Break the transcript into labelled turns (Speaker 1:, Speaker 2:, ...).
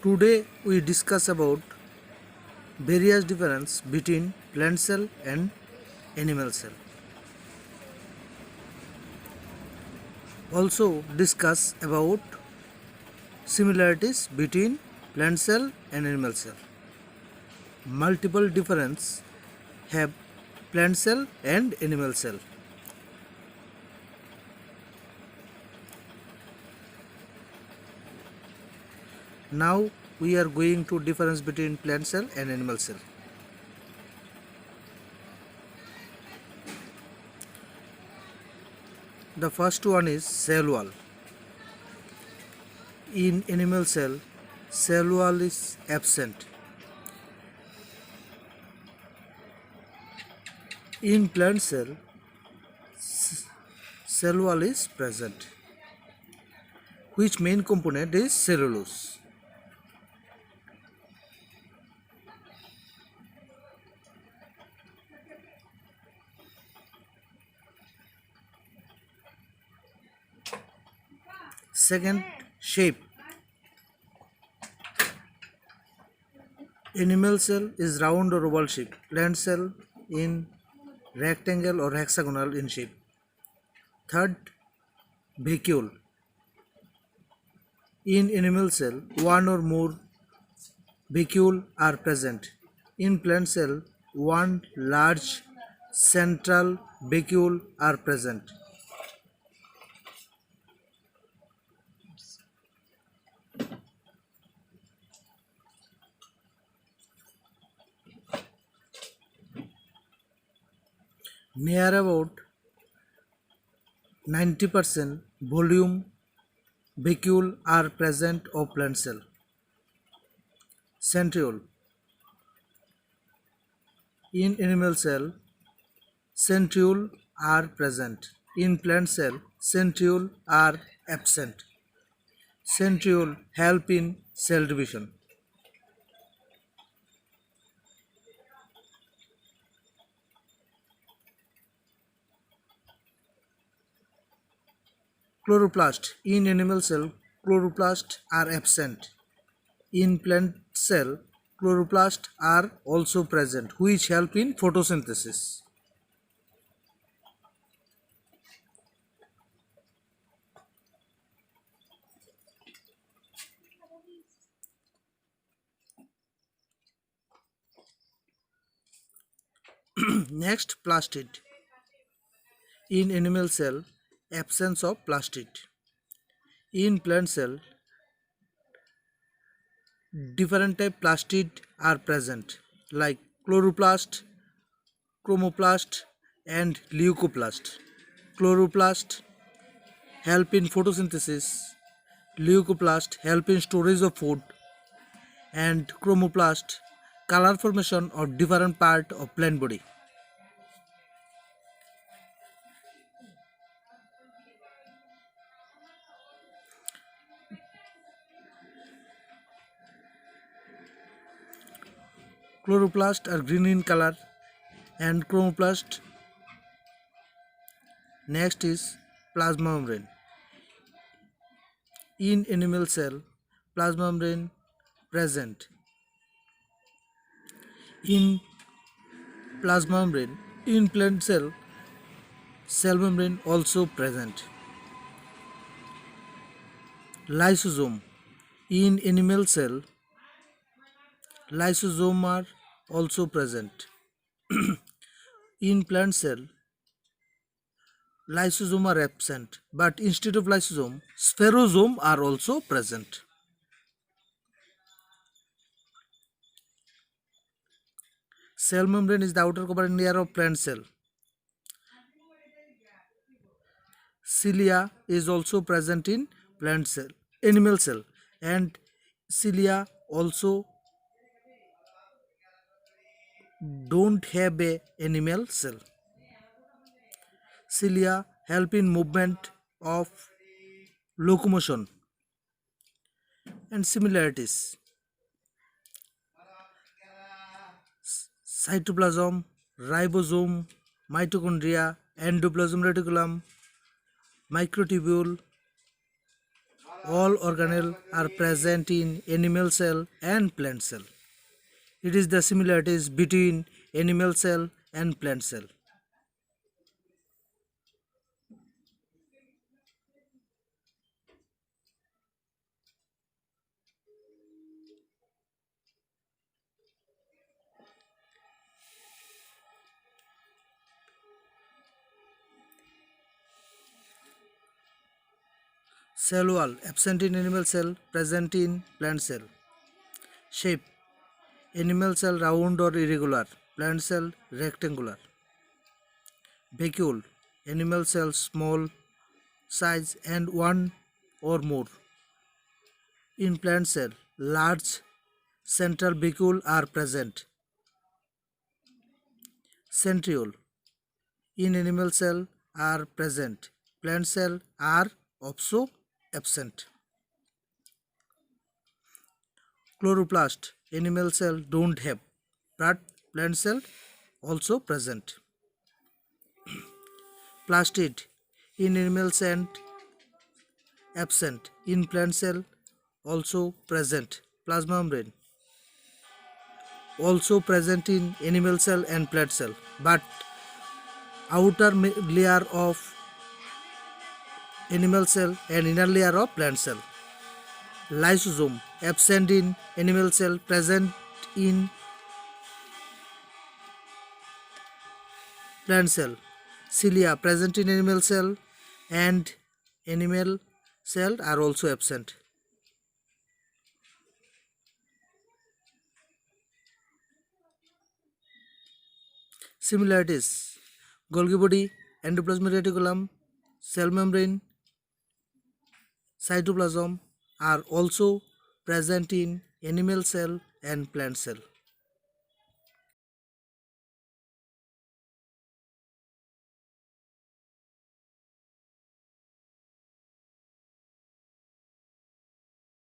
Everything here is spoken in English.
Speaker 1: Today we discuss about various difference between plant cell and animal cell. Also discuss about similarities between plant cell and animal cell. Multiple difference have plant cell and animal cell. Now we are going to difference between plant cell and animal cell. The first one is cell wall. In animal cell wall is absent. In plant cell wall is present. Which main component is cellulose. Second, shape. Animal cell is round or oval shape. Plant cell in rectangle or hexagonal in shape. Third, vacuole. In animal cell, one or more vacuole are present. In plant cell, one large central vacuole are present. Near about 90% volume vacuole are present of plant cell. Centriole. In animal cell, centriole are present. In plant cell, centriole are absent. Centriole help in cell division. Chloroplast. In animal cell, chloroplast are absent. In plant cell, chloroplast are also present, which help in photosynthesis. Next, plastid. In animal cell, absence of plastid. In plant cell, different type plastid are present like chloroplast, chromoplast and leucoplast. Chloroplast help in photosynthesis, leucoplast help in storage of food, and chromoplast color formation of different part of plant body. Chloroplast are green in color and chromoplast. Next is plasma membrane. In animal cell, plasma membrane present. In plasma membrane, in plant cell membrane also present. Lysosome. In animal cell, lysosome are also present. In plant cell, lysosome are absent, but instead of lysosome, spherosome are also present. Cell membrane is the outer covering layer of plant cell. Cilia is also present in plant cell, animal cell, and cilia also don't have a animal cell. Cilia help in movement of locomotion. And similarities: cytoplasm, ribosome, mitochondria, endoplasm reticulum, microtubule, All organelles are present in animal cell and plant cell. It is the similarities between animal cell and plant cell. Cell wall absent in animal cell, present in plant cell. Shape: animal cell round or irregular, plant cell rectangular. Vacuole: animal cell small size and one or more. In plant cell, large central vacuole are present. Centriole: in animal cell are present. Plant cell are also absent. Chloroplast: animal cell don't have, but plant cell also present. Plastid: in animal cell absent, in plant cell also present. Plasma membrane: also present in animal cell and plant cell, but outer layer of animal cell and inner layer of plant cell. Lysosome: absent in animal cell, present in plant cell. Cilia: present in animal cell and animal cell are also absent. Similarities: Golgi body, endoplasmic reticulum, cell membrane, cytoplasm are also present in animal cell and plant cell.